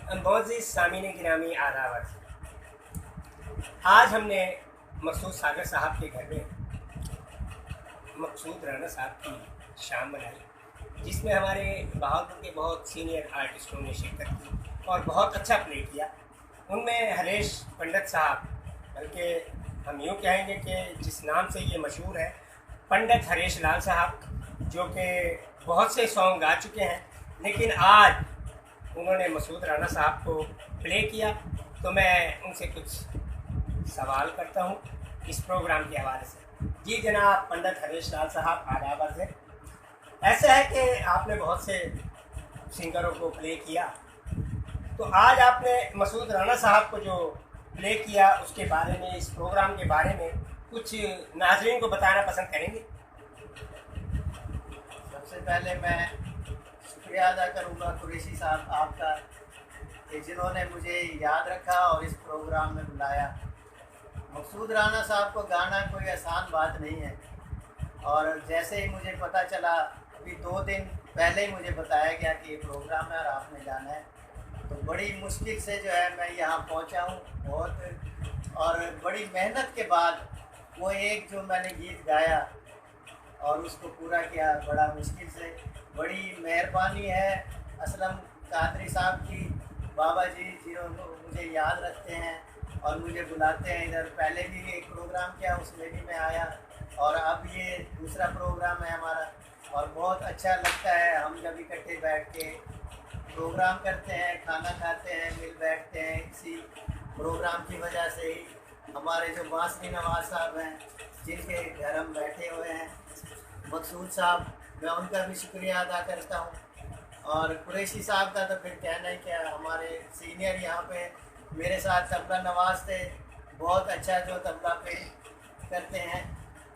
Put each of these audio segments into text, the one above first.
मोअज़्ज़िज़ सामीन गिरामी आदाब। आज हमने मकसूद सागर साहब के घर में मकसूद राना साहब की शाम मनाई, जिसमें हमारे बहादुर के बहुत सीनियर आर्टिस्टों ने शिरकत की और बहुत अच्छा प्ले किया। उनमें हरेश पंडित साहब, बल्कि हम यूँ कहेंगे कि जिस नाम से ये मशहूर है, पंडित हरेश लाल साहब, जो कि बहुत से सॉन्ग गा चुके हैं, लेकिन आज उन्होंने मकसूद राना साहब को प्ले किया। तो मैं उनसे कुछ सवाल करता हूँ इस प्रोग्राम के हवाले से। जी जनाब पंडित हरेश लाल साहब, आदाब अर्ज़ है। ऐसा है कि आपने बहुत से सिंगरों को प्ले किया, तो आज आपने मकसूद राना साहब को जो प्ले किया उसके बारे में, इस प्रोग्राम के बारे में कुछ नाज़रीन को बताना पसंद करेंगे? सबसे पहले मैं शुक्रिया अदा करूँगा कुरैशी साहब आपका, कि जिन्होंने मुझे याद रखा और इस प्रोग्राम में बुलाया। मकसूद राना साहब को गाना कोई आसान बात नहीं है, और जैसे ही मुझे पता चला, अभी 2 दिन पहले ही मुझे बताया गया कि ये प्रोग्राम है और आपने जाना है, तो बड़ी मुश्किल से जो है मैं यहाँ पहुँचा हूँ बहुत, और बड़ी मेहनत के बाद वो एक जो मैंने गीत गाया और उसको पूरा किया, बड़ा मुश्किल से। बड़ी मेहरबानी है असलम कादरी साहब की, बाबा जी जिन्होंने मुझे याद रखते हैं और मुझे बुलाते हैं इधर। पहले भी एक प्रोग्राम किया, उसमें भी मैं आया, और अब ये दूसरा प्रोग्राम है हमारा, और बहुत अच्छा लगता है हम जब इकट्ठे बैठ के प्रोग्राम करते हैं, खाना खाते हैं, मिल बैठते हैं। इसी प्रोग्राम की वजह से ही हमारे जो बांसुरी नवाज साहब हैं, जिनके घर हम बैठे हुए हैं, मकसूद साहब, मैं उनका भी शुक्रिया अदा करता हूँ। और कुरैशी साहब का तो फिर कहना ही क्या, हमारे सीनियर यहाँ पे मेरे साथ तबला नवाज थे, बहुत अच्छा जो तबला पे करते हैं।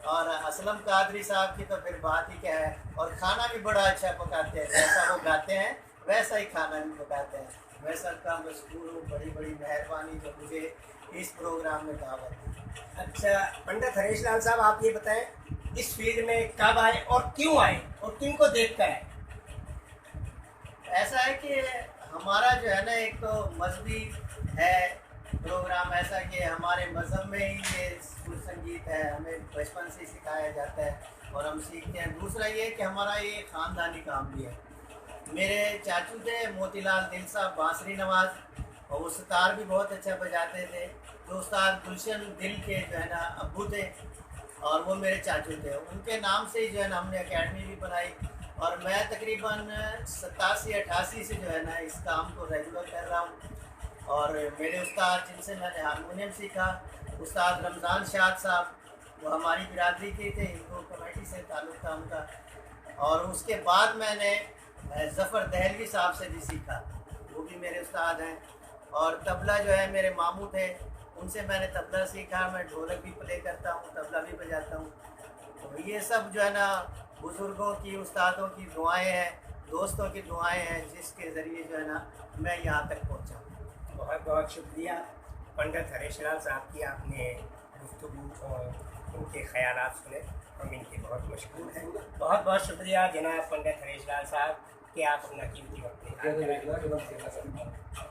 और असलम कादरी साहब की तो फिर बात ही क्या है, और खाना भी बड़ा अच्छा पकाते हैं, जैसा वो गाते हैं वैसा ही खाना भी पकाते हैं। मैं सबका मशहूर हूँ, बड़ी बड़ी मेहरबानी जो मुझे इस प्रोग्राम में दावत दी। अच्छा पंडित हरेश लाल साहब, आप ये बताएं, इस फील्ड में कब आए और क्यों आए और किन को देख कर आए? ऐसा है कि हमारा जो है ना, एक तो मजहबी है प्रोग्राम, ऐसा कि हमारे मज़हब में ही ये सुर संगीत है, हमें बचपन से सिखाया जाता है और हम सीखते हैं। दूसरा ये कि हमारा ये ख़ानदानी काम भी है। मेरे चाचू थे मोतीलाल दिल साहब बांसुरी नवाज, और वो सितार भी बहुत अच्छा बजाते थे। तो उस्ताद गुलशन दिल के जो है ना अब्बू थे, और वो मेरे चाचू थे। उनके नाम से ही जो है ना हमने एकेडमी भी बनाई, और मैं तकरीबन 87-88 से जो है ना इस काम को रेगुलर कर रहा हूँ। और मेरे उस्ताद जिनसे मैंने हारमोनियम सीखा, उस्ताद रमज़ान शाद साहब, वो हमारी बिरादरी के थे, हिंदू कमेटी से ताल्लुक़ था उनका। और उसके बाद मैंने ज़फ़र दहलवी साहब से भी सीखा, वो भी मेरे उस्ताद हैं। और तबला जो है मेरे मामू थे, उनसे मैंने तबला सीखा। मैं ढोलक भी प्ले करता हूँ, तबला भी बजाता हूँ। तो ये सब जो है ना बुज़ुर्गों की, उस्तादों की दुआएं हैं, दोस्तों की दुआएं हैं, जिसके ज़रिए जो है ना मैं यहाँ तक पहुँचा। बहुत बहुत शुक्रिया पंडित हरेश लाल साहब की, आपने गुफ्तगू और उनके ख़यालात सुने, हम इनके बहुत मशहूर हैं। बहुत बहुत शुक्रिया जनाब पंडित हरेश लाल साहब कि आप अपना कीमती वक्त निकाल कर आए।